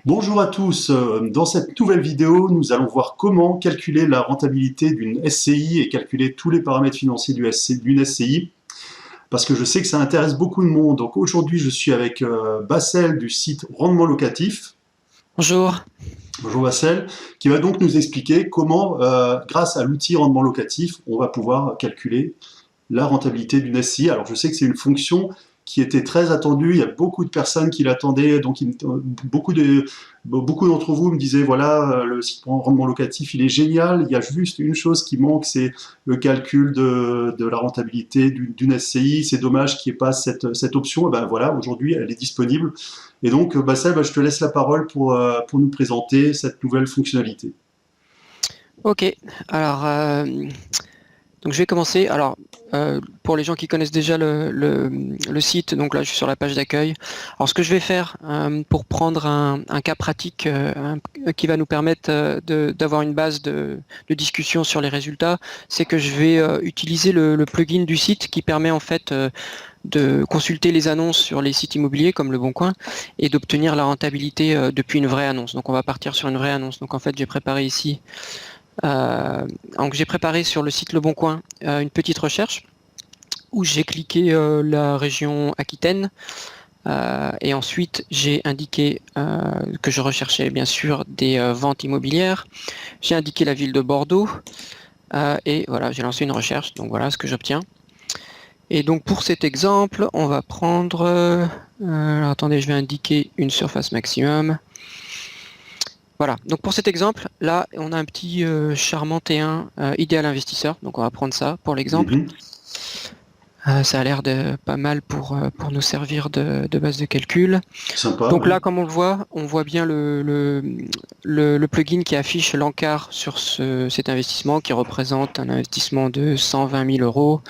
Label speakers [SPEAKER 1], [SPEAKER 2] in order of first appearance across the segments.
[SPEAKER 1] Bonjour à tous, dans cette nouvelle vidéo, nous allons voir comment calculer la rentabilité d'une SCI et calculer tous les paramètres financiers d'une SCI, parce que je sais que ça intéresse beaucoup de monde. Donc aujourd'hui, je suis avec Bassel du site Rendement Locatif.
[SPEAKER 2] Bonjour.
[SPEAKER 1] Bonjour Bassel, qui va donc nous expliquer comment, grâce à l'outil Rendement Locatif, on va pouvoir calculer la rentabilité d'une SCI. Alors je sais que c'est une fonction qui était très attendue, il y a beaucoup de personnes qui l'attendaient, donc beaucoup d'entre vous me disaient, voilà, le site rendement locatif, il est génial, il y a juste une chose qui manque, c'est le calcul de la rentabilité d'une SCI, c'est dommage qu'il n'y ait pas cette option. Et ben voilà, aujourd'hui elle est disponible. Et donc Bassel, je te laisse la parole pour nous présenter cette nouvelle fonctionnalité.
[SPEAKER 2] Ok. Alors, donc je vais commencer. Alors, pour les gens qui connaissent déjà le site, donc là je suis sur la page d'accueil. Alors, ce que je vais faire pour prendre un cas pratique qui va nous permettre d'avoir une base de discussion sur les résultats, c'est que je vais utiliser le plugin du site qui permet en fait de consulter les annonces sur les sites immobiliers comme Le Bon Coin et d'obtenir la rentabilité depuis une vraie annonce. Donc, on va partir sur une vraie annonce. Donc, en fait, j'ai préparé ici. Donc j'ai préparé sur le site Le Bon Coin une petite recherche où j'ai cliqué la région Aquitaine et ensuite j'ai indiqué que je recherchais bien sûr des ventes immobilières. J'ai indiqué la ville de Bordeaux et voilà, j'ai lancé une recherche. Donc voilà ce que j'obtiens. Et donc pour cet exemple, on va prendre... alors attendez, je vais indiquer une surface maximum. Voilà, donc pour cet exemple, là, on a un petit charmant T1 idéal investisseur, donc on va prendre ça pour l'exemple.
[SPEAKER 1] Mhm.
[SPEAKER 2] Ça a l'air de pas mal pour nous servir de base de calcul.
[SPEAKER 1] Sympa,
[SPEAKER 2] Donc
[SPEAKER 1] ouais.
[SPEAKER 2] là, comme on voit bien le plugin qui affiche l'encart sur cet investissement qui représente un investissement de 120 000 euros,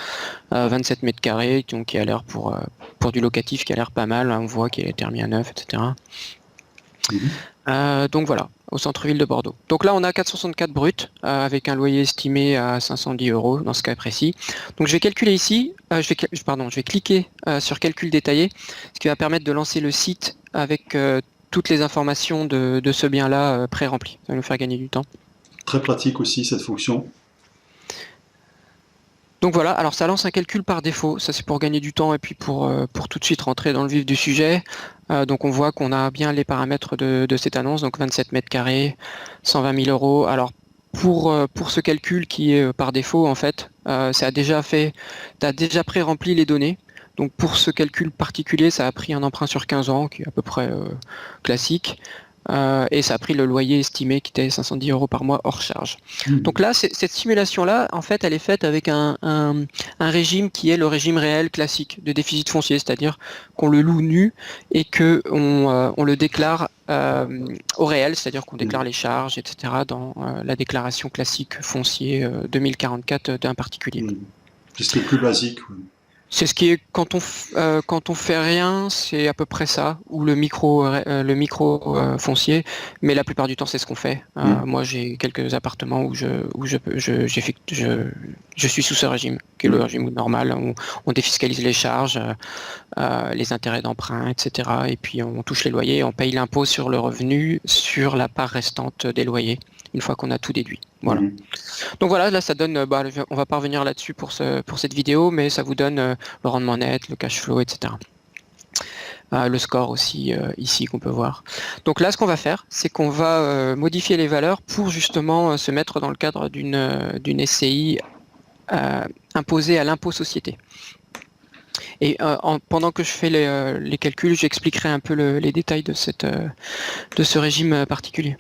[SPEAKER 2] 27 mètres carrés, donc qui a l'air pour du locatif qui a l'air pas mal. On voit qu'il a été remis à neuf, etc.
[SPEAKER 1] Mhm.
[SPEAKER 2] Donc voilà, au centre-ville de Bordeaux. Donc là, on a 464 bruts avec un loyer estimé à 510 euros dans ce cas précis. Donc je vais calculer ici, je vais cliquer sur calcul détaillé, ce qui va permettre de lancer le site avec toutes les informations de ce bien-là pré-rempli. Ça va nous faire gagner du temps.
[SPEAKER 1] Très pratique aussi cette fonction.
[SPEAKER 2] Donc voilà, alors ça lance un calcul par défaut, ça c'est pour gagner du temps et puis pour tout de suite rentrer dans le vif du sujet. Donc on voit qu'on a bien les paramètres de cette annonce, donc 27 mètres carrés, 120 000 euros. Alors pour ce calcul qui est par défaut en fait, ça a déjà fait, tu as déjà pré-rempli les données. Donc pour ce calcul particulier, ça a pris un emprunt sur 15 ans qui est à peu près classique. Et ça a pris le loyer estimé qui était 510 euros par mois hors charge.
[SPEAKER 1] Mhm.
[SPEAKER 2] Donc là, cette simulation-là, en fait, elle est faite avec un régime qui est le régime réel classique de déficit foncier, c'est-à-dire qu'on le loue nu et qu'on le déclare au réel, c'est-à-dire qu'on déclare
[SPEAKER 1] Mhm.
[SPEAKER 2] les charges, etc. dans la déclaration classique foncier 2044 d'un particulier.
[SPEAKER 1] Mhm. C'est ce qui est le plus basique. Ouais.
[SPEAKER 2] C'est ce qui est quand on fait rien, c'est à peu près ça, ou le micro foncier, mais la plupart du temps c'est ce qu'on fait.
[SPEAKER 1] Mhm.
[SPEAKER 2] Moi j'ai quelques appartements où je suis sous ce régime, qui est le
[SPEAKER 1] Mhm.
[SPEAKER 2] régime normal, où on défiscalise les charges, les intérêts d'emprunt, etc. Et puis on touche les loyers, on paye l'impôt sur le revenu sur la part restante des loyers, une fois qu'on a tout déduit. Voilà.
[SPEAKER 1] Mhm.
[SPEAKER 2] Donc voilà, là ça donne, on va pas revenir là-dessus pour cette vidéo, mais ça vous donne le rendement net, le cash flow, etc. Le score aussi ici qu'on peut voir. Donc là, ce qu'on va faire, c'est qu'on va modifier les valeurs pour justement se mettre dans le cadre d'une SCI imposée à l'impôt société. Et pendant que je fais les calculs, j'expliquerai un peu les détails de ce régime particulier.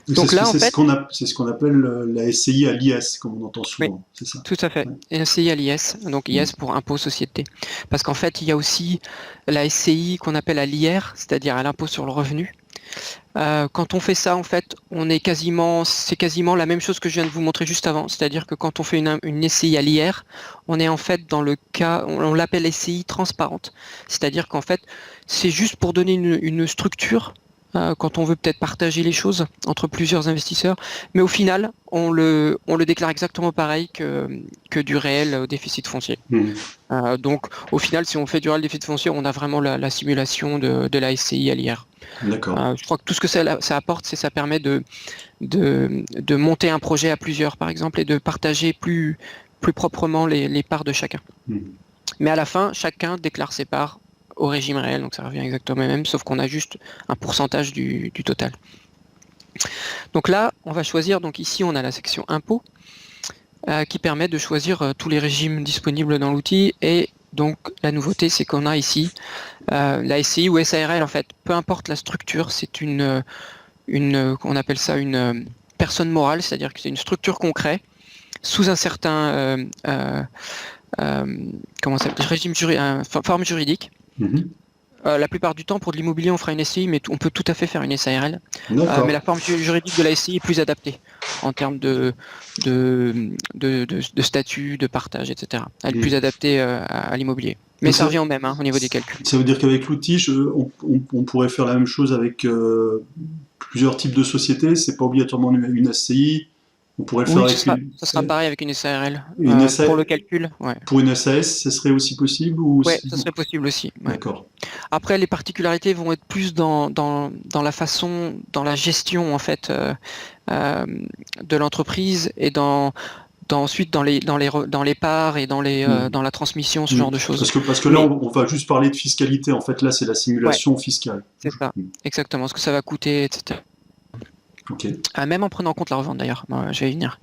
[SPEAKER 1] C'est
[SPEAKER 2] Donc là, en fait,
[SPEAKER 1] c'est ce qu'on appelle la SCI à l'IS, comme on entend
[SPEAKER 2] oui,
[SPEAKER 1] souvent. C'est ça.
[SPEAKER 2] tout à fait.
[SPEAKER 1] Ouais.
[SPEAKER 2] Et un CI à l'IS, donc IS
[SPEAKER 1] Mhm.
[SPEAKER 2] pour impôt société. Parce qu'en fait, il y a aussi la SCI qu'on appelle à l'IR, c'est-à-dire à l'impôt sur le revenu. Quand on fait ça, en fait, c'est quasiment la même chose que je viens de vous montrer juste avant. C'est-à-dire que quand on fait une SCI à l'IR, on est en fait dans le cas, on l'appelle SCI transparente. C'est-à-dire qu'en fait, c'est juste pour donner une structure quand on veut peut-être partager les choses entre plusieurs investisseurs. Mais au final, on le déclare exactement pareil que du réel déficit foncier.
[SPEAKER 1] Mhm.
[SPEAKER 2] Donc, au final, si on fait du réel déficit foncier, on a vraiment la simulation de la SCI à l'IR.
[SPEAKER 1] D'accord.
[SPEAKER 2] Je crois que tout ce que ça apporte, c'est ça permet de monter un projet à plusieurs, par exemple, et de partager plus proprement les parts de chacun.
[SPEAKER 1] Mhm.
[SPEAKER 2] Mais à la fin, chacun déclare ses parts au régime réel, donc ça revient exactement au même, sauf qu'on a juste un pourcentage du total. Donc là, on va choisir, donc ici on a la section impôts, qui permet de choisir tous les régimes disponibles dans l'outil, et donc la nouveauté c'est qu'on a ici la SCI ou SARL, en fait, peu importe la structure, c'est on appelle ça une personne morale, c'est-à-dire que c'est une structure qu'on crée sous un certain comment ça s'appelle, forme juridique.
[SPEAKER 1] Mhm.
[SPEAKER 2] La plupart du temps, pour de l'immobilier, on fera une SCI, mais on peut tout à fait faire une SARL. Mais
[SPEAKER 1] D'accord.
[SPEAKER 2] la forme juridique de la SCI est plus adaptée en termes de statut, de partage, etc. Elle est plus
[SPEAKER 1] Mhm.
[SPEAKER 2] adaptée à l'immobilier. Mais
[SPEAKER 1] Donc
[SPEAKER 2] ça revient au même au niveau des calculs.
[SPEAKER 1] ça veut dire qu'avec l'outil, on pourrait faire la même chose avec plusieurs types de sociétés. C'est pas obligatoirement une SCI. On pourrait le faire
[SPEAKER 2] Oui,
[SPEAKER 1] avec
[SPEAKER 2] ça sera pareil avec une SARL.
[SPEAKER 1] une
[SPEAKER 2] Pour
[SPEAKER 1] SA
[SPEAKER 2] le calcul, ouais.
[SPEAKER 1] pour une SAS, ce serait aussi possible ou
[SPEAKER 2] Ouais, ça serait possible aussi. Ouais.
[SPEAKER 1] D'accord.
[SPEAKER 2] Après, les particularités vont être plus dans la façon, dans la gestion en fait euh, de l'entreprise et ensuite dans les parts et
[SPEAKER 1] Mhm.
[SPEAKER 2] dans la transmission, ce
[SPEAKER 1] Mhm.
[SPEAKER 2] genre de choses.
[SPEAKER 1] Parce que là,
[SPEAKER 2] Mais
[SPEAKER 1] on va juste parler de fiscalité. En fait, là, c'est la
[SPEAKER 2] ouais,
[SPEAKER 1] simulation fiscale.
[SPEAKER 2] c'est ça,
[SPEAKER 1] Mhm.
[SPEAKER 2] exactement. Ce que ça va coûter, etc.
[SPEAKER 1] Ok.
[SPEAKER 2] Même en prenant en compte la revente d'ailleurs. Je vais y venir.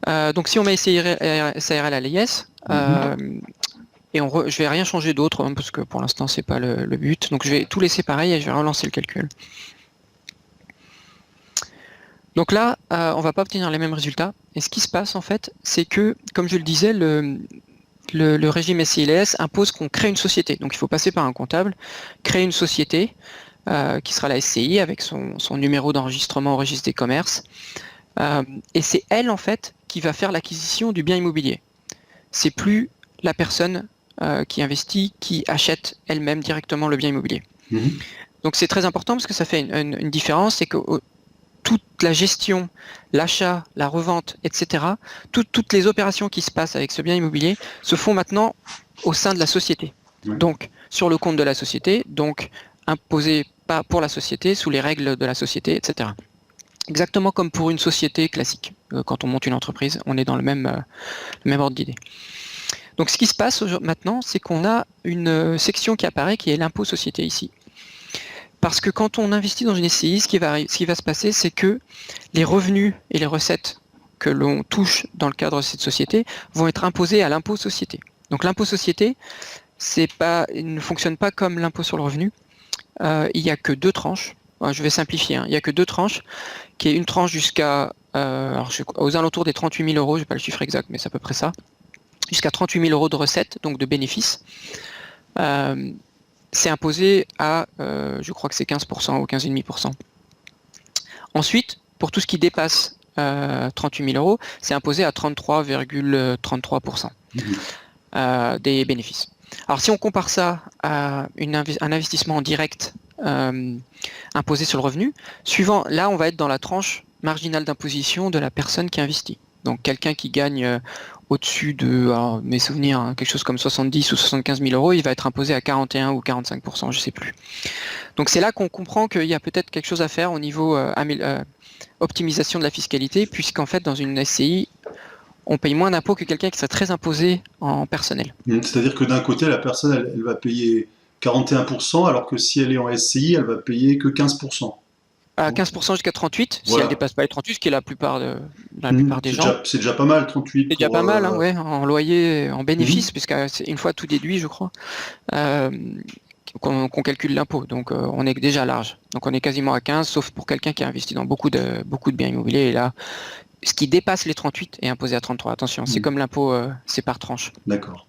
[SPEAKER 1] Mhm.
[SPEAKER 2] Donc si on met SARL à l'IS,
[SPEAKER 1] Mhm.
[SPEAKER 2] et je vais rien changer d'autre parce que pour l'instant c'est pas le but. Donc je vais tout laisser pareil et je vais relancer le calcul. Donc là, on va pas obtenir les mêmes résultats. Et ce qui se passe en fait, c'est que, comme je le disais, le régime SILS impose qu'on crée une société. Donc il faut passer par un comptable, créer une société qui sera la SCI avec son numéro d'enregistrement au registre des commerces. Et c'est elle en fait qui va faire l'acquisition du bien immobilier. C'est plus la personne qui investit qui achète elle-même directement le bien immobilier.
[SPEAKER 1] Mhm.
[SPEAKER 2] Donc c'est très important parce que ça fait une différence, c'est que toute la gestion, l'achat, la revente, etc., toutes les opérations qui se passent avec ce bien immobilier se font maintenant au sein de la société.
[SPEAKER 1] Ouais.
[SPEAKER 2] Donc, sur le compte de la société, donc imposé pas pour la société, sous les règles de la société, etc. Exactement comme pour une société classique. Quand on monte une entreprise, on est dans le même ordre d'idée. Donc, ce qui se passe maintenant, c'est qu'on a une section qui apparaît, qui est l'impôt société ici. Parce que quand on investit dans une SCI, ce qui va se passer, c'est que les revenus et les recettes que l'on touche dans le cadre de cette société vont être imposés à l'impôt société. Donc l'impôt société, il ne fonctionne pas comme l'impôt sur le revenu. Il n'y a que deux tranches. Je vais simplifier. Il n'y a que deux tranches, qui est une tranche jusqu'à aux alentours des 38 000 euros, je n'ai pas le chiffre exact, mais c'est à peu près ça, jusqu'à 38 000 euros de recettes, donc de bénéfices. C'est imposé à, je crois que c'est 15% ou 15,5%. Ensuite, pour tout ce qui dépasse 38 000 euros, c'est imposé à 33,33% des bénéfices. Alors si on compare ça à un investissement en direct imposé sur le revenu, là on va être dans la tranche marginale d'imposition de la personne qui investit. Donc quelqu'un qui gagne au-dessus de, alors, mes souvenirs, quelque chose comme 70 ou 75 000 euros, il va être imposé à 41 ou 45%, je ne sais plus. Donc c'est là qu'on comprend qu'il y a peut-être quelque chose à faire au niveau optimisation de la fiscalité, puisqu'en fait dans une SCI, on paye moins d'impôts que quelqu'un qui serait très imposé en personnel.
[SPEAKER 1] C'est-à-dire que d'un côté, la personne, elle va payer 41%, alors que si elle est en SCI, elle va payer que 15%.
[SPEAKER 2] À 15% jusqu'à 38, si elle ne
[SPEAKER 1] Voilà.
[SPEAKER 2] dépasse pas les 38, ce qui est la plupart des gens.
[SPEAKER 1] C'est déjà pas mal, 38
[SPEAKER 2] C'est déjà
[SPEAKER 1] pour.
[SPEAKER 2] pas mal, hein, ouais, en loyer, en bénéfice,
[SPEAKER 1] Mhm.
[SPEAKER 2] puisque c'est une fois tout déduit, je crois, euh, qu'on calcule l'impôt. Donc on est déjà large. Donc on est quasiment à 15, sauf pour quelqu'un qui a investi dans beaucoup de biens immobiliers. Et là, ce qui dépasse les 38 est imposé à 33. Attention, c'est comme l'impôt, c'est par tranche.
[SPEAKER 1] D'accord.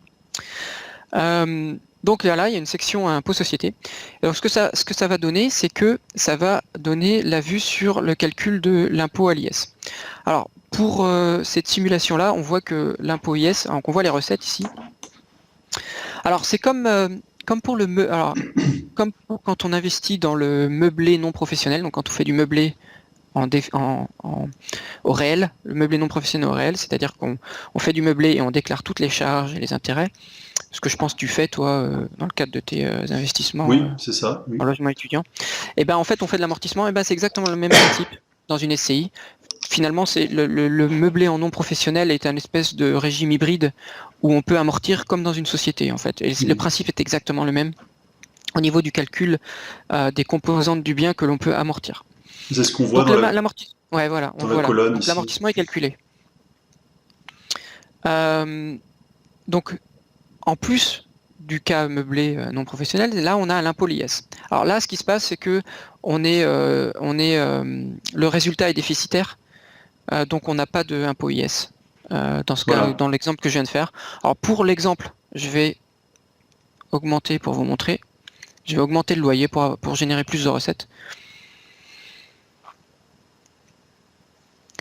[SPEAKER 2] Donc là, il y a une section impôt société. Alors ce que ça va donner, c'est que ça va donner la vue sur le calcul de l'impôt à l'IS. Alors pour cette simulation-là, on voit que l'impôt IS, donc on voit les recettes ici. Alors c'est comme pour comme quand on investit dans le meublé non professionnel, donc quand on fait du meublé au réel, le meublé non professionnel au réel, c'est-à-dire qu'on fait du meublé et on déclare toutes les charges et les intérêts, ce que je pense que tu fais toi dans le cadre de tes investissements
[SPEAKER 1] Oui, c'est ça. Oui.
[SPEAKER 2] en logement étudiant. Et ben en fait on fait de l'amortissement, et ben c'est exactement le même principe dans une SCI. Finalement, c'est le meublé en non professionnel est un espèce de régime hybride où on peut amortir comme dans une société en fait. Et le principe est exactement le même au niveau du calcul des composantes du bien que l'on peut amortir.
[SPEAKER 1] C'est ce qu'on voit
[SPEAKER 2] Donc
[SPEAKER 1] dans la,
[SPEAKER 2] ouais, voilà,
[SPEAKER 1] dans la colonne
[SPEAKER 2] donc
[SPEAKER 1] ici.
[SPEAKER 2] l'amortissement est calculé. Donc en plus du cas meublé non professionnel, là on a l'impôt l'IS. Alors là, ce qui se passe, c'est que le résultat est déficitaire, donc on n'a pas d'impôt IS. Dans ce cas, dans l'exemple que je viens de faire. Alors pour l'exemple, je vais augmenter pour vous montrer. Je vais augmenter le loyer pour générer plus de recettes.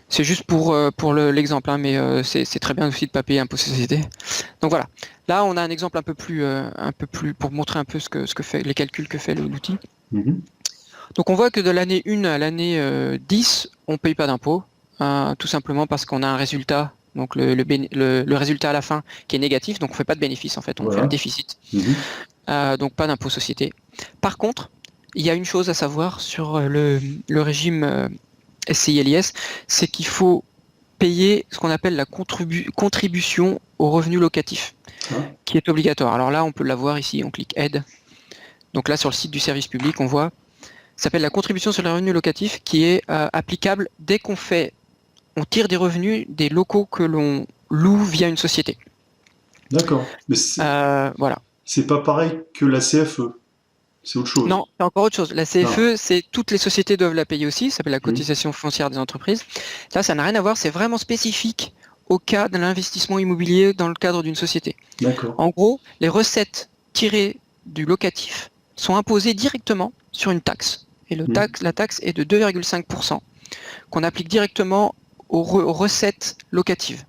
[SPEAKER 2] C'est juste pour l'exemple, hein, mais c'est très bien aussi de ne pas payer impôt société. Donc voilà. Là, on a un exemple un peu plus pour montrer un peu ce que fait les calculs que fait l'outil. Donc on voit que de l'année 1 à l'année 10, on ne paye pas d'impôt, tout simplement parce qu'on a un résultat, donc le résultat à la fin qui est négatif, donc on ne fait pas de bénéfice en fait, on fait un déficit. Donc pas d'impôt société. Par contre, il y a une chose à savoir sur le régime SCI-LIS, c'est qu'il faut payer ce qu'on appelle la contribution au revenu locatif, qui est obligatoire. Alors là, on peut la voir ici, on clique aide. Donc là, sur le site du service public, on voit, ça s'appelle la contribution sur le revenu locatif, qui est applicable dès qu'on tire des revenus des locaux que l'on loue via une société.
[SPEAKER 1] D'accord. Mais
[SPEAKER 2] voilà.
[SPEAKER 1] C'est pas pareil que la CFE. C'est autre chose.
[SPEAKER 2] Non, c'est encore autre chose. La CFE, c'est toutes les sociétés doivent la payer aussi. Ça s'appelle la cotisation foncière des entreprises. Là, ça n'a rien à voir. C'est vraiment spécifique au cas de l'investissement immobilier dans le cadre d'une société.
[SPEAKER 1] D'accord.
[SPEAKER 2] En gros, les recettes tirées du locatif sont imposées directement sur une taxe. Et la taxe est de 2,5% qu'on applique directement aux recettes locatives.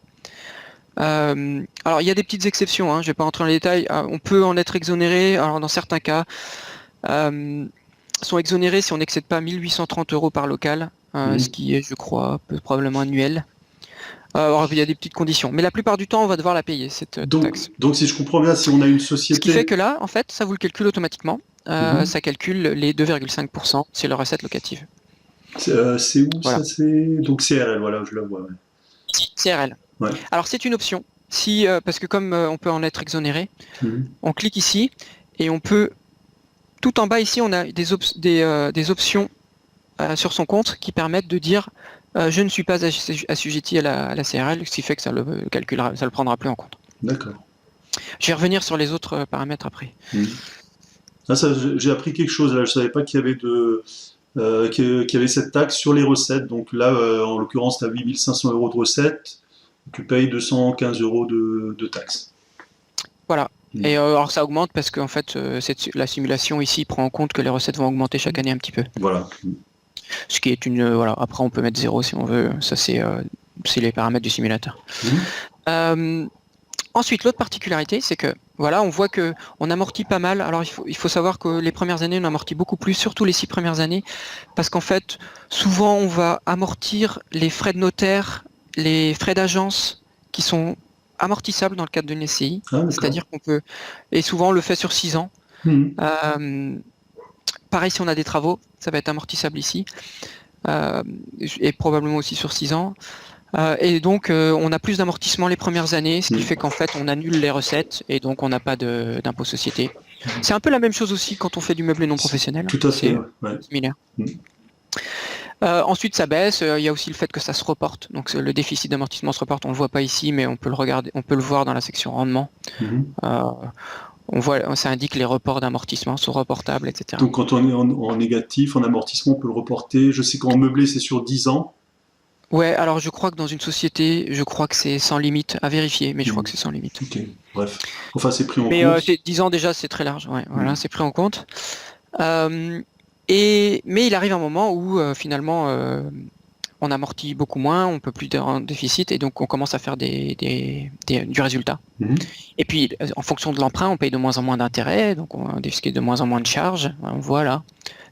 [SPEAKER 2] Alors, il y a des petites exceptions. Je ne vais pas rentrer dans les détails. On peut en être exonéré. Alors, dans certains cas, sont exonérés si on n'excède pas 1830 € par local, ce qui est, je crois, probablement annuel. Alors, il y a des petites conditions, mais la plupart du temps, on va devoir la payer, cette taxe.
[SPEAKER 1] Donc, si je comprends bien, si on a une société...
[SPEAKER 2] Ce qui fait que là, en fait, ça vous le calcule automatiquement. Ça calcule les 2,5%, c'est la recette locative.
[SPEAKER 1] C'est où voilà. Ça donc CRL, voilà, je la vois. Ouais.
[SPEAKER 2] CRL. Ouais. Alors, c'est une option. Parce que comme on peut en être exonéré, on clique ici et on peut... Tout en bas ici, on a des options sur son compte qui permettent de dire je ne suis pas assujetti à la CRL, ce qui fait que ça le calculera, ça le prendra plus en compte.
[SPEAKER 1] D'accord.
[SPEAKER 2] Je vais revenir sur les autres paramètres après.
[SPEAKER 1] J'ai appris quelque chose là. Je savais pas qu'il y avait qu'il y avait cette taxe sur les recettes. Donc là, en l'occurrence, tu as 8500 € de recettes, tu payes 215 € de taxes.
[SPEAKER 2] Voilà. Et alors ça augmente parce qu'en fait la simulation ici prend en compte que les recettes vont augmenter chaque année un petit peu.
[SPEAKER 1] Voilà.
[SPEAKER 2] Ce qui est une voilà. Après on peut mettre 0 si on veut. Ça c'est les paramètres du simulateur. Ensuite l'autre particularité c'est que voilà on voit que on amortit pas mal. Alors il faut savoir que les premières années on amortit beaucoup plus, surtout les 6 premières années, parce qu'en fait souvent on va amortir les frais de notaire, les frais d'agence qui sont amortissable dans le cadre d'une SCI, c'est-à-dire qu'on peut, et souvent on le fait sur 6 ans. Pareil si on a des travaux, ça va être amortissable ici, et probablement aussi sur 6 ans. Et donc on a plus d'amortissement les premières années, ce qui fait qu'en fait on annule les recettes et donc on n'a pas d'impôt société. C'est un peu la même chose aussi quand on fait du meublé non professionnel.
[SPEAKER 1] Tout à fait,
[SPEAKER 2] c'est similaire. Ensuite ça baisse, il y a aussi le fait que ça se reporte, donc le déficit d'amortissement se reporte, on le voit pas ici mais on peut le regarder, on peut le voir dans la section rendement. On voit, ça indique les reports d'amortissement sont reportables, etc.
[SPEAKER 1] Donc quand on est en négatif, en amortissement, on peut le reporter. Je sais qu'en meublé c'est sur 10 ans.
[SPEAKER 2] Ouais, alors je crois que dans une société, je crois que c'est sans limite, à vérifier, mais je crois que c'est sans limite.
[SPEAKER 1] Ok, bref. Enfin c'est pris en compte.
[SPEAKER 2] Mais 10 ans déjà c'est très large, ouais, voilà, c'est pris en compte. Mais il arrive un moment où finalement on amortit beaucoup moins, on peut plus en déficit et donc on commence à faire du résultat. Et puis en fonction de l'emprunt, on paye de moins en moins d'intérêts, donc on déficit de moins en moins de charges. On voit là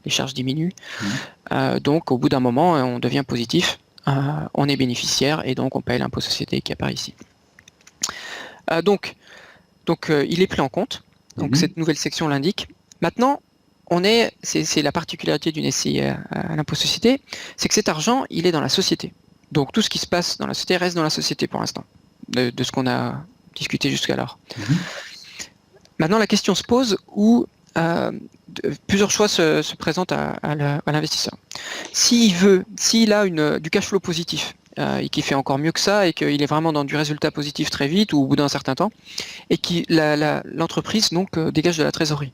[SPEAKER 2] les charges diminuent.
[SPEAKER 1] Mmh.
[SPEAKER 2] Donc au bout d'un moment, on devient positif, on est bénéficiaire et donc on paye l'impôt société qui apparaît ici. Donc il est pris en compte, donc
[SPEAKER 1] Mmh.
[SPEAKER 2] cette nouvelle section l'indique. Maintenant, c'est la particularité d'une SCI à l'impôt société, c'est que cet argent, il est dans la société. Donc tout ce qui se passe dans la société reste dans la société pour l'instant, de ce qu'on a discuté jusqu'alors.
[SPEAKER 1] Mmh.
[SPEAKER 2] Maintenant, la question se pose où plusieurs choix se présentent à l'investisseur. S'il a du cash flow positif, et qu'il fait encore mieux que ça, et qu'il est vraiment dans du résultat positif très vite ou au bout d'un certain temps, et que l'entreprise donc dégage de la trésorerie.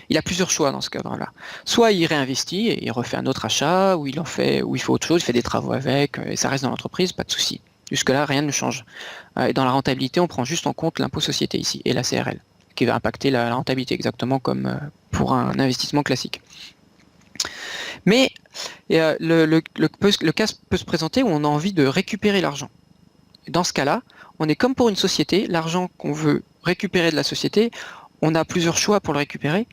[SPEAKER 2] Il a plusieurs choix dans ce cadre-là. Soit il réinvestit et il refait un autre achat, ou il fait autre chose, il fait des travaux avec, et ça reste dans l'entreprise, pas de souci. Jusque-là, rien ne change. Et dans la rentabilité, on prend juste en compte l'impôt société ici, et la CRL, qui va impacter la rentabilité exactement comme pour un investissement classique. Mais le cas peut se présenter où on a envie de récupérer l'argent. Dans ce cas-là, on est comme pour une société, l'argent qu'on veut récupérer de la société, on a plusieurs choix pour le récupérer.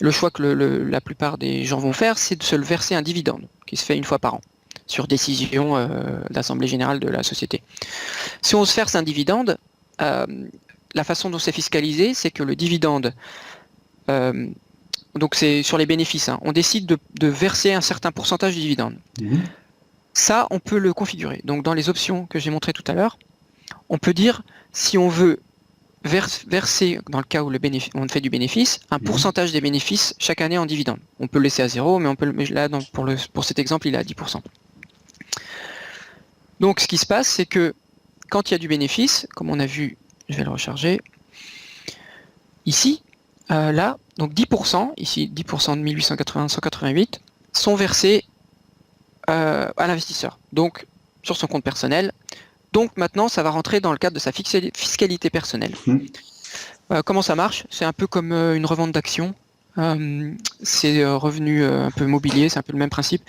[SPEAKER 2] Le choix que la plupart des gens vont faire, c'est de se le verser un dividende, qui se fait une fois par an, sur décision d'Assemblée Générale de la société. Si on se verse un dividende, la façon dont c'est fiscalisé, c'est que le dividende, donc c'est sur les bénéfices, hein, on décide de verser un certain pourcentage du dividende.
[SPEAKER 1] Mmh.
[SPEAKER 2] Ça, on peut le configurer. Donc dans les options que j'ai montrées tout à l'heure, on peut dire si on veut verser, dans le cas où on fait du bénéfice, un pourcentage des bénéfices chaque année en dividende. On peut le laisser à 0, mais là, pour cet exemple, il est à 10%. Donc ce qui se passe, c'est que quand il y a du bénéfice, comme on a vu, je vais le recharger, ici, là, donc 10%, ici 10% de 1880-188, sont versés à l'investisseur, donc sur son compte personnel. Donc maintenant, ça va rentrer dans le cadre de sa fiscalité personnelle. Comment ça marche? C'est un peu comme une revente d'actions. C'est revenu un peu mobilier, c'est un peu le même principe.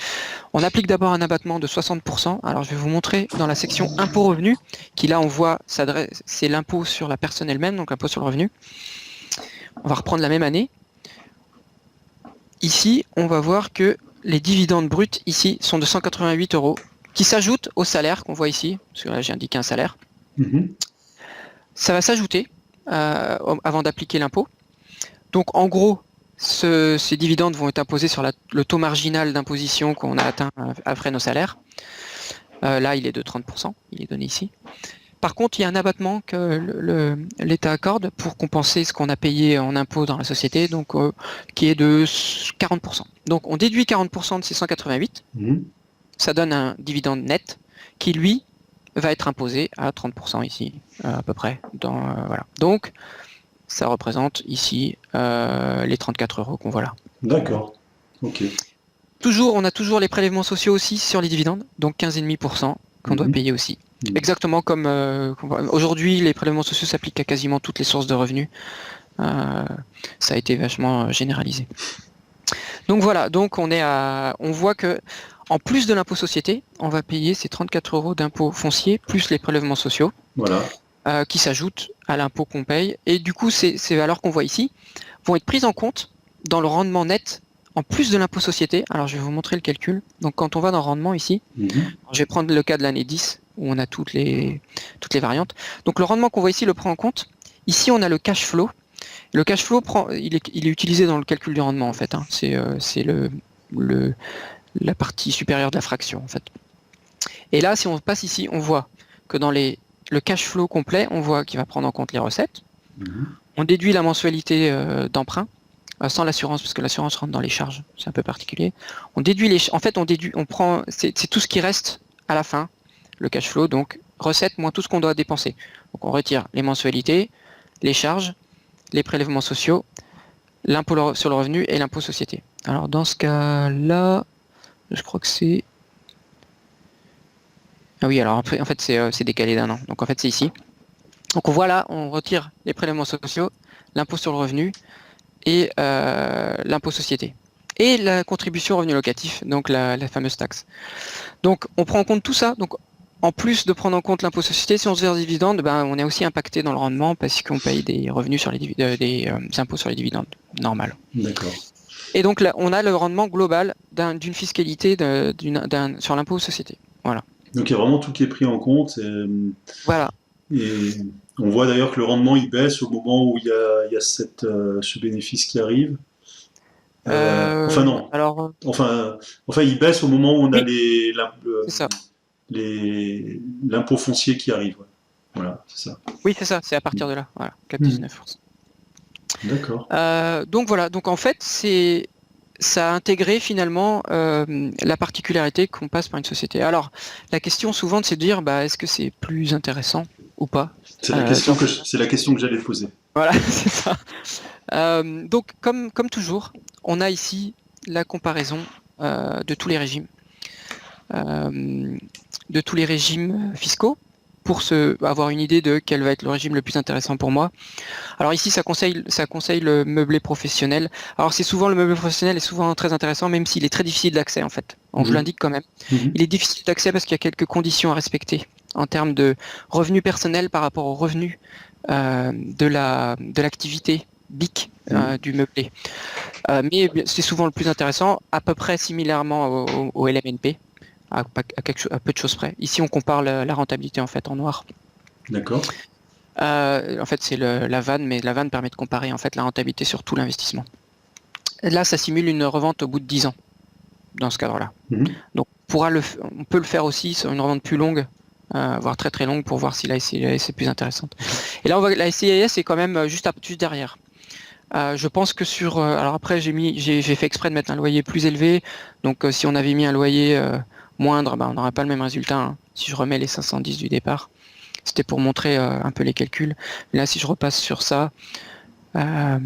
[SPEAKER 2] On applique d'abord un abattement de 60%. Alors je vais vous montrer dans la section impôt revenu, qui là on voit, c'est l'impôt sur la personne elle-même, donc l'impôt sur le revenu. On va reprendre la même année. Ici, on va voir que les dividendes bruts ici sont de 188 €, qui s'ajoutent au salaire qu'on voit ici, parce que là j'ai indiqué un salaire. Ça va s'ajouter avant d'appliquer l'impôt. Donc en gros, ces dividendes vont être imposés sur le taux marginal d'imposition qu'on a atteint après nos salaires. Là, il est de 30%, il est donné ici. Par contre, il y a un abattement que l'État accorde pour compenser ce qu'on a payé en impôt dans la société, donc qui est de 40%. Donc on déduit 40% de ces 188. Ça donne un dividende net qui, lui, va être imposé à 30% ici, à peu près. Voilà. Donc, ça représente ici les 34 € qu'on voit là.
[SPEAKER 1] D'accord. Ok.
[SPEAKER 2] On a toujours les prélèvements sociaux aussi sur les dividendes, donc 15,5% qu'on doit payer aussi. Exactement comme aujourd'hui, les prélèvements sociaux s'appliquent à quasiment toutes les sources de revenus. Ça a été vachement généralisé. Donc voilà, donc on voit que en plus de l'impôt société, on va payer ces 34 € d'impôt foncier plus les prélèvements sociaux,
[SPEAKER 1] Voilà.
[SPEAKER 2] qui s'ajoutent à l'impôt qu'on paye. Et du coup, ces valeurs qu'on voit ici vont être prises en compte dans le rendement net en plus de l'impôt société. Alors je vais vous montrer le calcul. Donc quand on va dans le rendement ici, je vais prendre le cas de l'année 10 où on a toutes les variantes. Donc le rendement qu'on voit ici le prend en compte. Ici on a le cash flow. Le cash flow il est utilisé dans le calcul du rendement en fait. Hein. C'est la partie supérieure de la fraction en fait. Et là, si on passe ici, on voit que dans le cash flow complet, on voit qu'il va prendre en compte les recettes. On déduit la mensualité d'emprunt, sans l'assurance, parce que l'assurance rentre dans les charges, c'est un peu particulier. On déduit c'est tout ce qui reste à la fin, le cash flow, donc recettes moins tout ce qu'on doit dépenser. Donc on retire les mensualités, les charges, les prélèvements sociaux, l'impôt sur le revenu et l'impôt société. Alors dans ce cas-là, je crois que c'est... Ah oui, alors en fait c'est décalé d'un an, donc en fait c'est ici. Donc on voit là, on retire les prélèvements sociaux, l'impôt sur le revenu et l'impôt société. Et la contribution au revenu locatif, donc la fameuse taxe. Donc on prend en compte tout ça. Donc en plus de prendre en compte l'impôt société, si on se verse des dividendes, on est aussi impacté dans le rendement parce qu'on paye des revenus sur des impôts sur les dividendes, normal.
[SPEAKER 1] D'accord.
[SPEAKER 2] Et donc là, on a le rendement global d'une fiscalité sur l'impôt aux sociétés. Voilà.
[SPEAKER 1] Donc il y a vraiment tout qui est pris en compte.
[SPEAKER 2] Voilà.
[SPEAKER 1] Et on voit d'ailleurs que le rendement il baisse au moment où il y a ce bénéfice qui arrive. Enfin non.
[SPEAKER 2] Alors,
[SPEAKER 1] Enfin, il baisse au moment où on a
[SPEAKER 2] oui, c'est ça.
[SPEAKER 1] l'impôt foncier qui arrive. Ouais. Voilà, c'est ça.
[SPEAKER 2] Oui, c'est ça. C'est à partir de là. Voilà, cap
[SPEAKER 1] Hmm.
[SPEAKER 2] 19%.
[SPEAKER 1] D'accord.
[SPEAKER 2] Donc voilà. Donc en fait, ça a intégré finalement la particularité qu'on passe par une société. Alors, la question souvent, c'est de dire, bah, est-ce que c'est plus intéressant ou pas?
[SPEAKER 1] C'est la question que j'allais poser.
[SPEAKER 2] Voilà, c'est ça. Donc, comme toujours, on a ici la comparaison de tous les régimes, fiscaux, pour avoir une idée de quel va être le régime le plus intéressant pour moi. Alors ici, ça conseille le meublé professionnel. Alors c'est souvent le meublé professionnel est souvent très intéressant, même s'il est très difficile d'accès en fait. Donc, je l'indique quand même. Il est difficile d'accès parce qu'il y a quelques conditions à respecter en termes de revenus personnels par rapport aux revenus de l'activité BIC du meublé. Mais c'est souvent le plus intéressant, à peu près similairement au LMNP, à peu de choses près. Ici, on compare la rentabilité en fait en noir.
[SPEAKER 1] D'accord.
[SPEAKER 2] En fait, c'est la vanne, mais la vanne permet de comparer en fait la rentabilité sur tout l'investissement. Là, ça simule une revente au bout de 10 ans, dans ce cadre-là. Donc, on peut le faire aussi sur une revente plus longue, voire très très longue, pour voir si la SCIS est plus intéressante. Et là, on voit que la SCIS est quand même juste derrière. Je pense que alors après, j'ai fait exprès de mettre un loyer plus élevé. Donc, si on avait mis un loyer moindre, on n'aurait pas le même résultat. Hein, si je remets les 510 du départ. C'était pour montrer un peu les calculs. Là, si je repasse sur ça, voilà,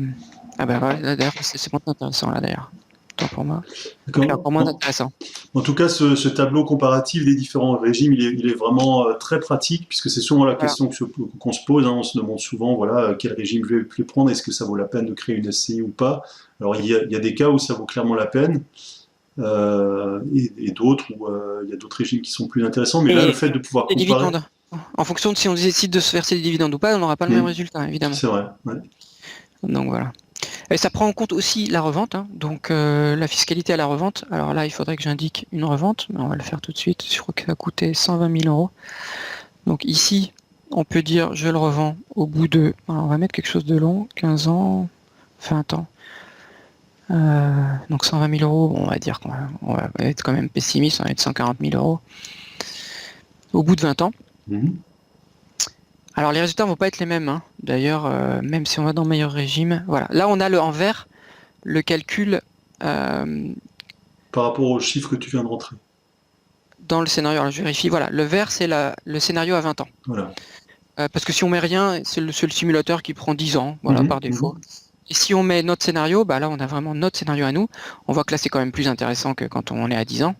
[SPEAKER 2] d'ailleurs, c'est moins intéressant là d'ailleurs. Pour moi, c'est encore moins intéressant.
[SPEAKER 1] En tout cas, ce tableau comparatif des différents régimes, il est vraiment très pratique, puisque c'est souvent la question qu'on se pose. Hein, on se demande souvent, voilà, quel régime je vais prendre, est-ce que ça vaut la peine de créer une SCI ou pas. Alors, il y a des cas où ça vaut clairement la peine, et d'autres où il y a d'autres régimes qui sont plus intéressants. Mais là, le fait de pouvoir comparer...
[SPEAKER 2] dividendes. En fonction de si on décide de se verser des dividendes ou pas, on n'aura pas le même résultat, évidemment.
[SPEAKER 1] C'est vrai. Ouais.
[SPEAKER 2] Donc voilà. Et ça prend en compte aussi la revente, hein. Donc la fiscalité à la revente. Alors là, il faudrait que j'indique une revente, mais on va le faire tout de suite. Je crois que ça a coûté 120 000 €. Donc ici, on peut dire je le revends au bout de... Alors, on va mettre quelque chose de long, 15 ans, 20 ans. Donc 120 000 €, on va dire qu'on va être quand même pessimiste, on va être 140 000 € au bout de 20 ans. Alors les résultats ne vont pas être les mêmes, hein. D'ailleurs, même si on va dans meilleur régime, voilà. Là, on a en vert le calcul
[SPEAKER 1] par rapport au chiffre que tu viens de rentrer.
[SPEAKER 2] Dans le scénario. Alors je vérifie. Voilà, le vert c'est le scénario à 20 ans.
[SPEAKER 1] Voilà.
[SPEAKER 2] Parce que si on met rien, c'est le simulateur qui prend 10 ans, voilà, par défaut. Et si on met notre scénario, là on a vraiment notre scénario à nous. On voit que là c'est quand même plus intéressant que quand on est à 10 ans.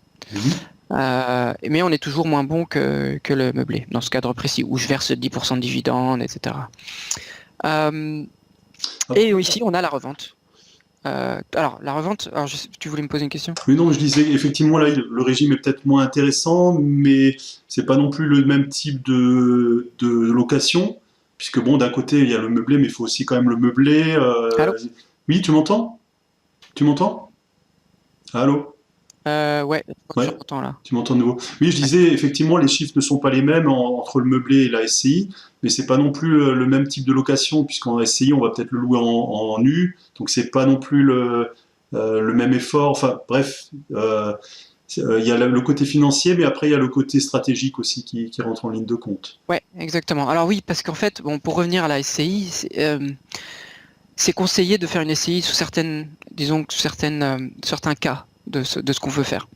[SPEAKER 2] Mais on est toujours moins bon que le meublé, dans ce cadre précis, où je verse 10% de dividendes, etc. Et ici, on a la revente. Alors, la revente, tu voulais me poser une question?
[SPEAKER 1] Oui, non, je disais, effectivement, là, le régime est peut-être moins intéressant, mais c'est pas non plus le même type de location, puisque bon, d'un côté, il y a le meublé, mais il faut aussi quand même le meubler.
[SPEAKER 2] Allô?
[SPEAKER 1] Oui, tu m'entends? Tu m'entends? Allô?
[SPEAKER 2] Ouais,
[SPEAKER 1] Ouais.
[SPEAKER 2] je t'entends là.
[SPEAKER 1] Tu m'entends de nouveau? Oui, je disais, effectivement, les chiffres ne sont pas les mêmes entre le meublé et la SCI, mais c'est pas non plus le même type de location, puisqu'en SCI, on va peut-être le louer en nu, donc c'est pas non plus le même effort. Enfin, bref, il y a le côté financier, mais après, il y a le côté stratégique aussi qui rentre en ligne de compte.
[SPEAKER 2] Ouais, exactement. Alors oui, parce qu'en fait, bon, pour revenir à la SCI, c'est conseillé de faire une SCI sous certains cas de ce qu'on veut faire.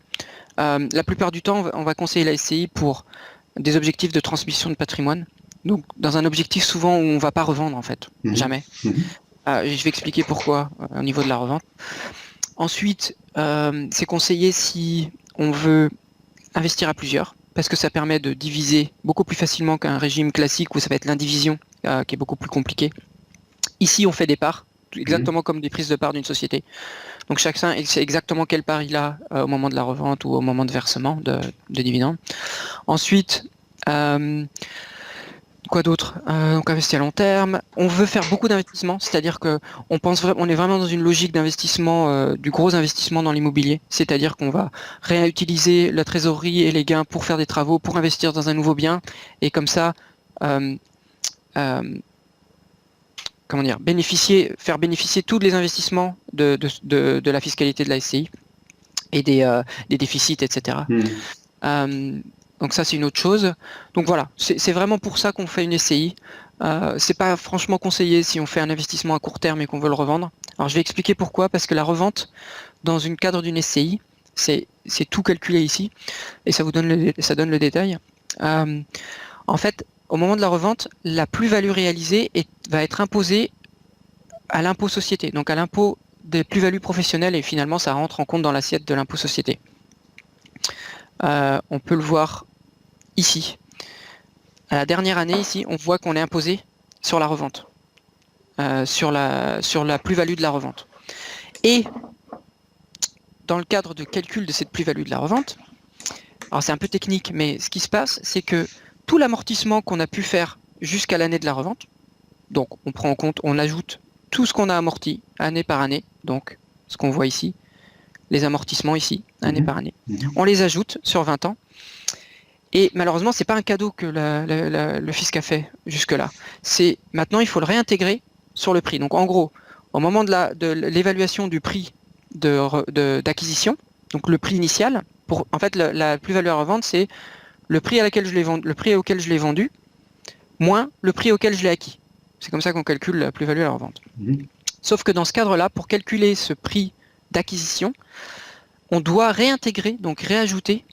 [SPEAKER 2] La plupart du temps, on va conseiller la SCI pour des objectifs de transmission de patrimoine. Donc, dans un objectif souvent où on ne va pas revendre, en fait. Jamais. Je vais expliquer pourquoi au niveau de la revente. Ensuite, c'est conseillé si on veut investir à plusieurs, parce que ça permet de diviser beaucoup plus facilement qu'un régime classique où ça va être l'indivision qui est beaucoup plus compliqué. Ici, on fait des parts, exactement comme des prises de parts d'une société. Donc chacun sait exactement quelle part il a au moment de la revente ou au moment de versement de dividendes. Ensuite, Quoi d'autre? Donc investir à long terme. On veut faire beaucoup d'investissements, c'est-à-dire que on est vraiment dans une logique d'investissement, du gros investissement dans l'immobilier. C'est-à-dire qu'on va réutiliser la trésorerie et les gains pour faire des travaux, pour investir dans un nouveau bien, et comme ça, euh, euh, comment dire, faire bénéficier tous les investissements de la fiscalité de la SCI et des déficits, etc. Euh, donc ça, c'est une autre chose. Donc voilà, c'est vraiment pour ça qu'on fait une SCI. C'est pas franchement conseillé si on fait un investissement à court terme et qu'on veut le revendre. Alors je vais expliquer pourquoi, parce que la revente dans une cadre d'une SCI, c'est tout calculé ici et ça donne le détail. En fait, au moment de la revente, la plus-value réalisée va être imposée à l'impôt société, donc à l'impôt des plus-values professionnelles, et finalement ça rentre en compte dans l'assiette de l'impôt société. On peut le voir ici. À la dernière année, ici, on voit qu'on est imposé sur la revente, sur la plus-value de la revente. Et dans le cadre de calcul de cette plus-value de la revente, alors c'est un peu technique, mais ce qui se passe, c'est que tout l'amortissement qu'on a pu faire jusqu'à l'année de la revente, donc on prend en compte, on ajoute tout ce qu'on a amorti année par année, donc ce qu'on voit ici, les amortissements ici, année par année, on les ajoute sur 20 ans. Et malheureusement, c'est pas un cadeau que le fisc a fait jusque-là. C'est maintenant, il faut le réintégrer sur le prix. Donc en gros, au moment de l'évaluation du prix d'acquisition, donc le prix initial, en fait, la plus-value à revente, c'est le prix auquel je l'ai vendu, moins le prix auquel je l'ai acquis. C'est comme ça qu'on calcule la plus-value à la revente. Sauf que dans ce cadre-là, pour calculer ce prix d'acquisition, on doit réintégrer, donc réajouter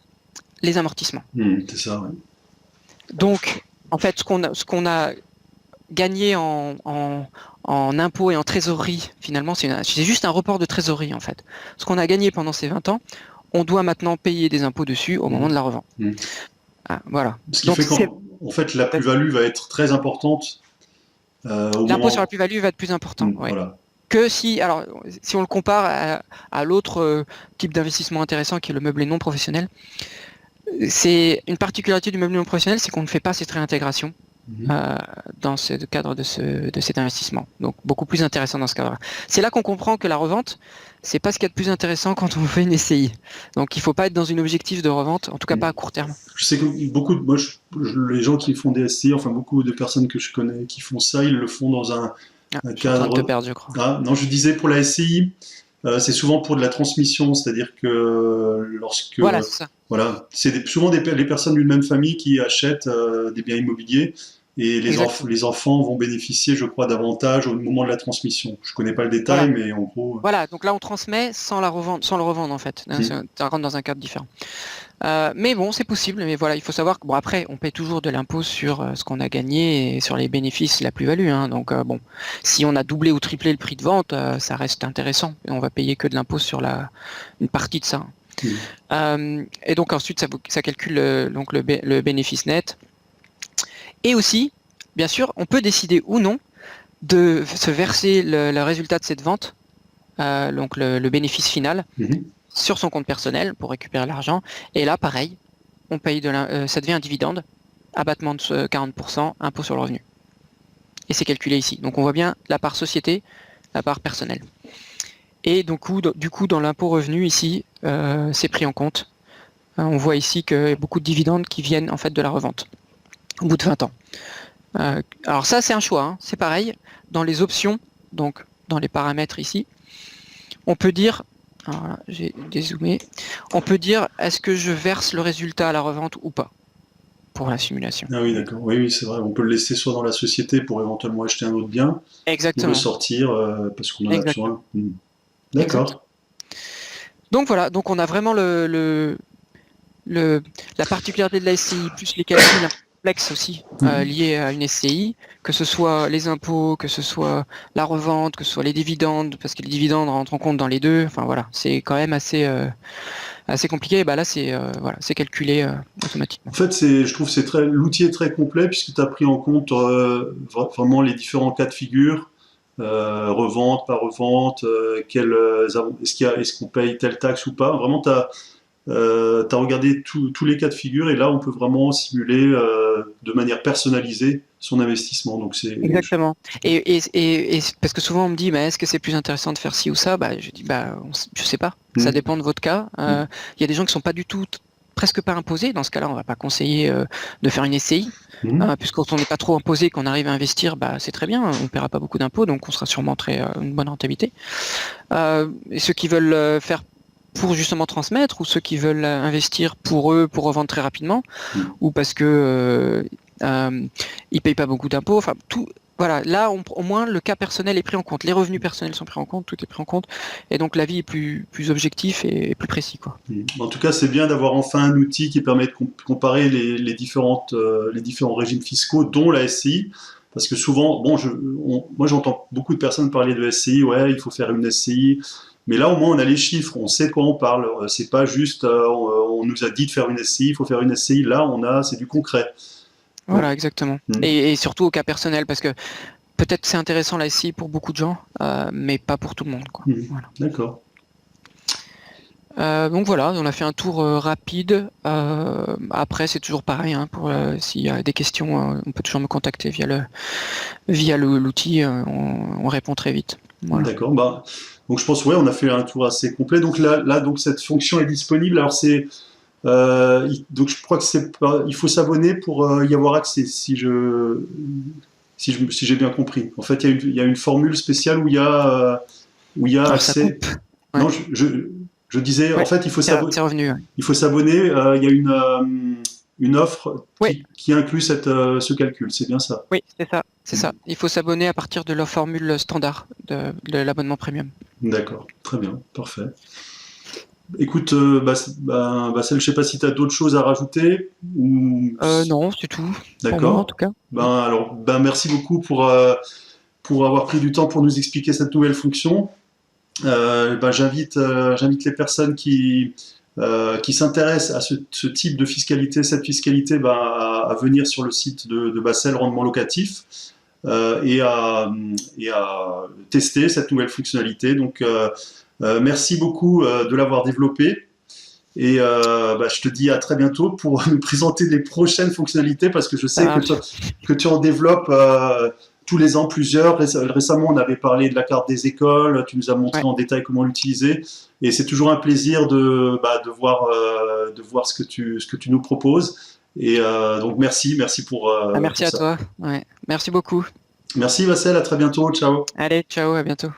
[SPEAKER 2] les amortissements.
[SPEAKER 1] C'est ça, ouais.
[SPEAKER 2] Donc, en fait, ce qu'on a gagné en impôts et en trésorerie, finalement, c'est juste un report de trésorerie, en fait. Ce qu'on a gagné pendant ces 20 ans, on doit maintenant payer des impôts dessus au moment de la revente. Voilà.
[SPEAKER 1] Ce qui fait qu'en fait, la plus-value va être très importante.
[SPEAKER 2] L'impôt sur la plus-value va être plus important. Ouais.
[SPEAKER 1] Voilà.
[SPEAKER 2] Que si on le compare à l'autre type d'investissement intéressant qui est le meublé non professionnel, c'est une particularité du meublé non professionnel, c'est qu'on ne fait pas cette réintégration dans ce cadre de cet investissement. Donc beaucoup plus intéressant dans ce cadre-là. C'est là qu'on comprend que la revente, c'est pas ce qu'il y a de plus intéressant quand on fait une SCI. Donc il ne faut pas être dans une objectif de revente, en tout cas pas à court terme.
[SPEAKER 1] Je sais que les gens qui font des SCI, enfin beaucoup de personnes que je connais qui font ça, ils le font dans un cadre.
[SPEAKER 2] Je suis en train de te perdre, je crois.
[SPEAKER 1] Ah, non, je disais pour la SCI, c'est souvent pour de la transmission, c'est-à-dire que lorsque
[SPEAKER 2] voilà, c'est ça.
[SPEAKER 1] Voilà, c'est souvent les personnes d'une même famille qui achètent des biens immobiliers et les enfants vont bénéficier, je crois, davantage au moment de la transmission. Je connais pas le détail, mais en gros.
[SPEAKER 2] Voilà, donc là on transmet sans le revendre en fait. Ça rentre dans un cadre différent. Mais bon, c'est possible. Mais voilà, il faut savoir que bon après, on paie toujours de l'impôt sur ce qu'on a gagné et sur les bénéfices, la plus-value. Donc bon, si on a doublé ou triplé le prix de vente, ça reste intéressant. Et on va payer que de l'impôt sur une partie de ça. Et donc ensuite, ça calcule donc le bénéfice net. Et aussi, bien sûr, on peut décider ou non de se verser le résultat de cette vente, donc le bénéfice final, sur son compte personnel pour récupérer l'argent. Et là, pareil, on paye ça devient un dividende, abattement de 40%, impôt sur le revenu. Et c'est calculé ici. Donc on voit bien la part société, la part personnelle. Et du coup, dans l'impôt revenu ici, c'est pris en compte. On voit ici qu'il y a beaucoup de dividendes qui viennent en fait de la revente au bout de 20 ans. Alors ça, c'est un choix. C'est pareil. Dans les options, donc dans les paramètres ici, on peut dire, alors là, j'ai dézoomé, on peut dire est-ce que je verse le résultat à la revente ou pas pour la simulation.
[SPEAKER 1] Ah oui, d'accord. Oui, c'est vrai. On peut le laisser soit dans la société pour éventuellement acheter un autre bien,
[SPEAKER 2] exactement,
[SPEAKER 1] ou le sortir parce qu'on en a besoin. D'accord.
[SPEAKER 2] Exactement. Donc voilà, donc on a vraiment la particularité de la SCI, plus les calculs complexes aussi liés à une SCI, que ce soit les impôts, que ce soit la revente, que ce soit les dividendes, parce que les dividendes rentrent en compte dans les deux. Enfin voilà, c'est quand même assez compliqué. Et bah là, c'est calculé automatiquement.
[SPEAKER 1] En fait, je trouve que l'outil est très complet puisque tu as pris en compte vraiment les différents cas de figure. Revente, pas revente, est-ce qu'on paye telle taxe ou pas. Vraiment, as regardé tous les cas de figure et là, on peut vraiment simuler de manière personnalisée son investissement. Donc
[SPEAKER 2] Exactement. Et parce que souvent on me dit, mais est-ce que c'est plus intéressant de faire ci ou ça? Bah, je dis, bah, je sais pas. Ça dépend de votre cas. Il y a des gens qui sont pas du tout, presque pas imposés. Dans ce cas-là, on va pas conseiller de faire une SCI, puisque quand on n'est pas trop imposé, qu'on arrive à investir, bah, c'est très bien. On paiera pas beaucoup d'impôts, donc on sera sûrement une bonne rentabilité. Et ceux qui veulent faire pour justement transmettre, ou ceux qui veulent investir pour eux, pour revendre très rapidement, ou parce que ils payent pas beaucoup d'impôts. Enfin, tout. Voilà, là, au moins, le cas personnel est pris en compte. Les revenus personnels sont pris en compte, tout est pris en compte. Et donc, l'avis est plus objectif et plus précis, quoi.
[SPEAKER 1] En tout cas, c'est bien d'avoir enfin un outil qui permet de comparer les différents régimes fiscaux, dont la SCI. Parce que souvent, bon, moi j'entends beaucoup de personnes parler de SCI, ouais, il faut faire une SCI. Mais là, au moins, on a les chiffres, on sait de quoi on parle. C'est pas juste, on nous a dit de faire une SCI, il faut faire une SCI. Là, c'est du concret.
[SPEAKER 2] Voilà, exactement. Et surtout au cas personnel, parce que peut-être c'est intéressant la SCI pour beaucoup de gens, mais pas pour tout le monde, quoi. Voilà.
[SPEAKER 1] D'accord.
[SPEAKER 2] Donc voilà, on a fait un tour rapide. Après, c'est toujours pareil, hein, s'il y a des questions, on peut toujours me contacter via l'outil, on répond très vite. Voilà.
[SPEAKER 1] D'accord. Bah, donc je pense, ouais, on a fait un tour assez complet. Donc là, donc cette fonction est disponible. Alors donc je crois que il faut s'abonner pour y avoir accès, si j'ai bien compris. En fait, il y a une formule spéciale où il y a
[SPEAKER 2] Alors,
[SPEAKER 1] accès.
[SPEAKER 2] Ouais.
[SPEAKER 1] Non, je disais,
[SPEAKER 2] Ouais,
[SPEAKER 1] en fait, il faut s'abonner.
[SPEAKER 2] c'est revenu. Ouais.
[SPEAKER 1] Il faut s'abonner. Il y a une offre qui inclut ce calcul. C'est bien ça.
[SPEAKER 2] Oui, c'est ça. Il faut s'abonner à partir de leur formule standard de l'abonnement premium.
[SPEAKER 1] D'accord, très bien, parfait. Écoute, Bassel, je sais pas si tu as d'autres choses à rajouter ou...
[SPEAKER 2] Non, c'est tout.
[SPEAKER 1] D'accord.
[SPEAKER 2] Pour moi, en tout cas.
[SPEAKER 1] Merci beaucoup pour avoir pris du temps pour nous expliquer cette nouvelle fonction. J'invite les personnes qui s'intéressent à ce type de fiscalité, cette fiscalité, à venir sur le site de Bassel Rendement Locatif et à tester cette nouvelle fonctionnalité. Donc, merci beaucoup de l'avoir développée. Et je te dis à très bientôt pour nous présenter les prochaines fonctionnalités parce que je sais que tu en développes tous les ans plusieurs. Récemment, on avait parlé de la carte des écoles, tu nous as montré en détail comment l'utiliser. Et c'est toujours un plaisir de voir ce que tu nous proposes. Et donc merci pour...
[SPEAKER 2] merci à toi. Ouais. Merci beaucoup.
[SPEAKER 1] Merci Vassel, à très bientôt. Ciao.
[SPEAKER 2] Allez, ciao, à bientôt.